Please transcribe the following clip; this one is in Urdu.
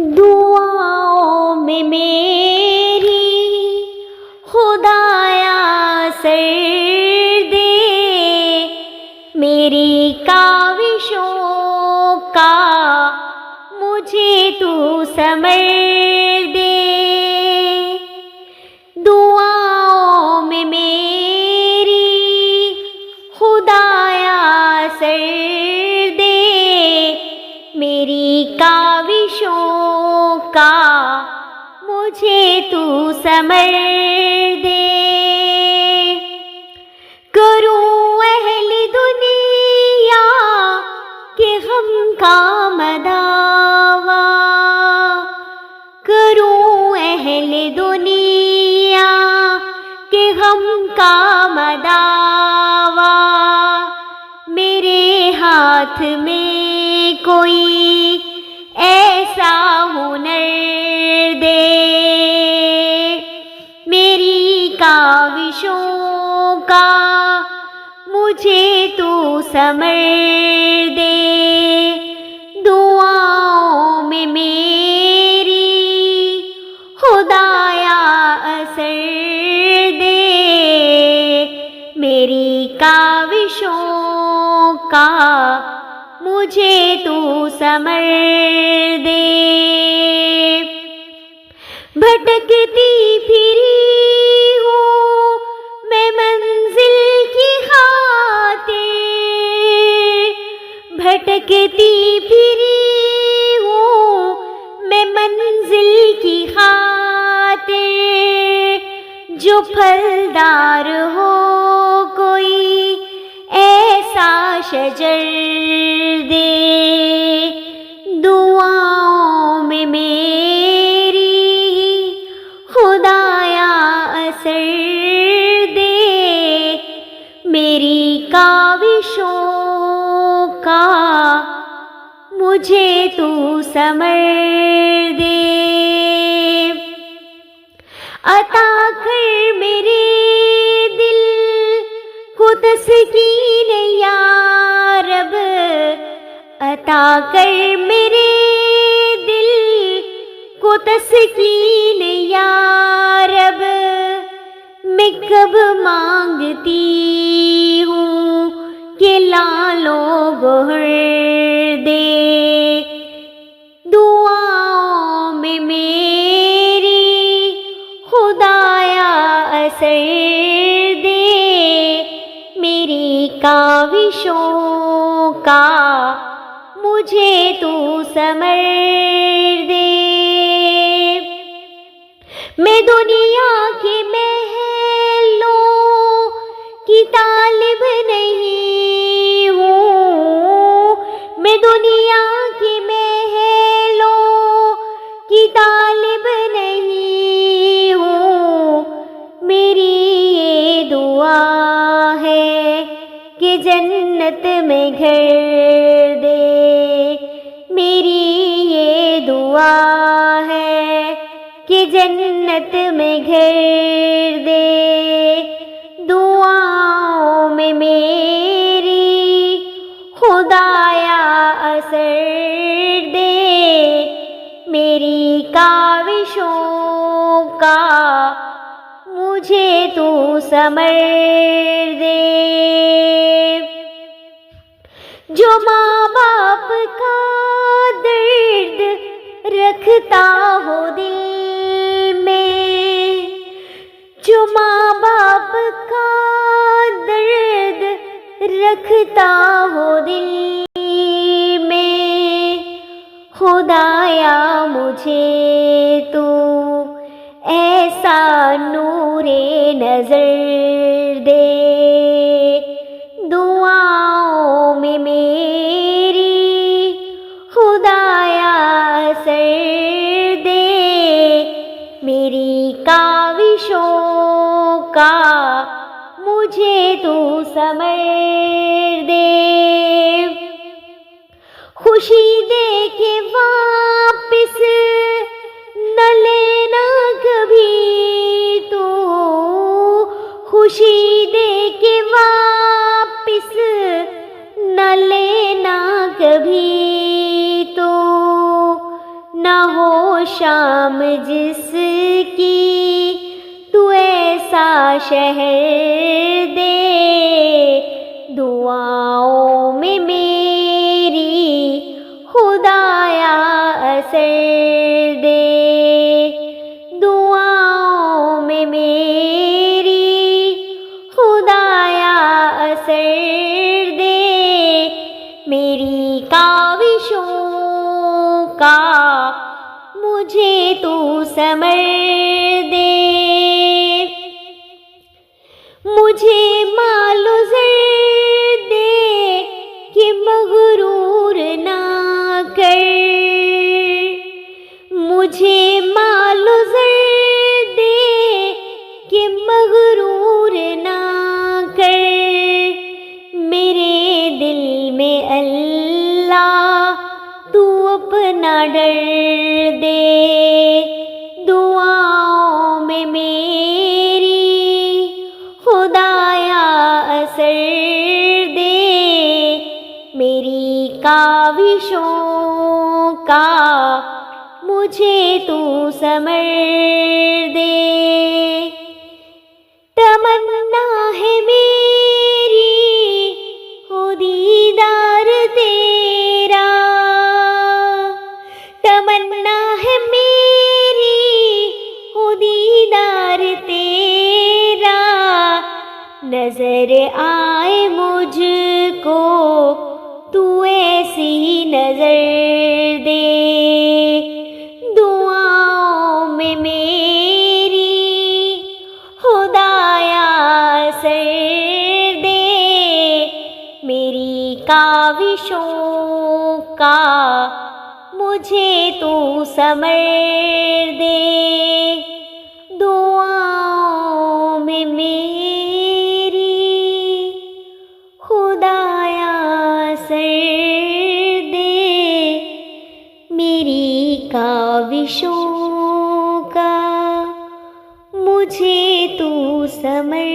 دعاؤں میں میری خدایا سر دے، میری کاوشوں کا مجھے تو ثمر دے۔ دعاؤں میں میری خدایا سر دے، میری کاوشوں کا مجھے تو ثمر دے۔ کروں اہل دنیا کے غم کا مداوا، کروں اہل دنیا کے غم کا مداوا، میرے ہاتھ میں کوئی ایسا ہنر دے، میری کاوشوں کا مجھے تو ثمر دے۔ دعاؤں میں میری خدایا اثر دے، میری کاوشوں کا مجھے تو ثمر دے۔ بھٹکتی پھری ہوں میں منزل کی خاطر، بھٹکتی پھری ہوں میں منزل کی خاطر، جو پھلدار ہو کوئی ایسا شجر دے۔ دعاؤں میں میری خدایا اثر دے، میری کاوشوں کا مجھے تو ثمر دے۔ عطا کر میرے دل کو تسکین یا رب، عطا کر میرے دل کو تسکین یا رب، میں کب مانگتی ہوں کہ لالو گہر دے۔ دعاؤں میں میری خدایا اثر دے، میری کاوشوں کا مجھے تو ثمر دے۔ میں دنیا کی محلوں کی طالب نہیں ہوں، میں دنیا کی محلوں کی طالب نہیں ہوں، میری یہ دعا ہے کہ جنت میں گھر دے، میری یہ دعا ہے کہ جنت میں گھر دے۔ دعاؤں میں میری خدایا اثر دے، میری کاوشوں کا مجھے تو ثمر دے۔ جو ماں باپ کا درد رکھتا ہو دل میں، جو ماں باپ کا درد رکھتا ہو دل میں، خدایا مجھے تو ایسا نور نظر دے۔ دعاؤں میں میری خدایا اثر دے، میری کاوشوں کا مجھے تو ثمر دے۔ خوشی دے کے واپس نہ لینا کبھی تو، خوشی دے کے واپس نہ لینا کبھی تو، نہ ہو شام جس کی تو ایسا شہر دے، دعاؤں میں میری خدایا اثر دے، دعاؤں میں میری خدایا اثر دے، میری کاوشوں کا مجھے تو ثمر دے، مجھے مال و زر دے کہ مغرور نہ کر، مجھے مال و زر دے کہ مغرور نہ کر، میرے دل میں اللہ تو اپنا ڈر دے، دعاؤں میں میری خدایا اثر دے، میری کاوشوں کا مجھے تو ثمر دے، تمنا ہے میری ہو دیدار تیرا، تمنا ہے میری ہو دیدار تیرا، نظر آئے مجھ کو تو ایسی نظر دے، دعاؤں میں میری خدایا اثر دے، میری کاوشوں کا مجھے تو ثمر دے، دعاؤں میں میری خدایا اثر دے، میری کاوشوں کا مجھے تو ثمر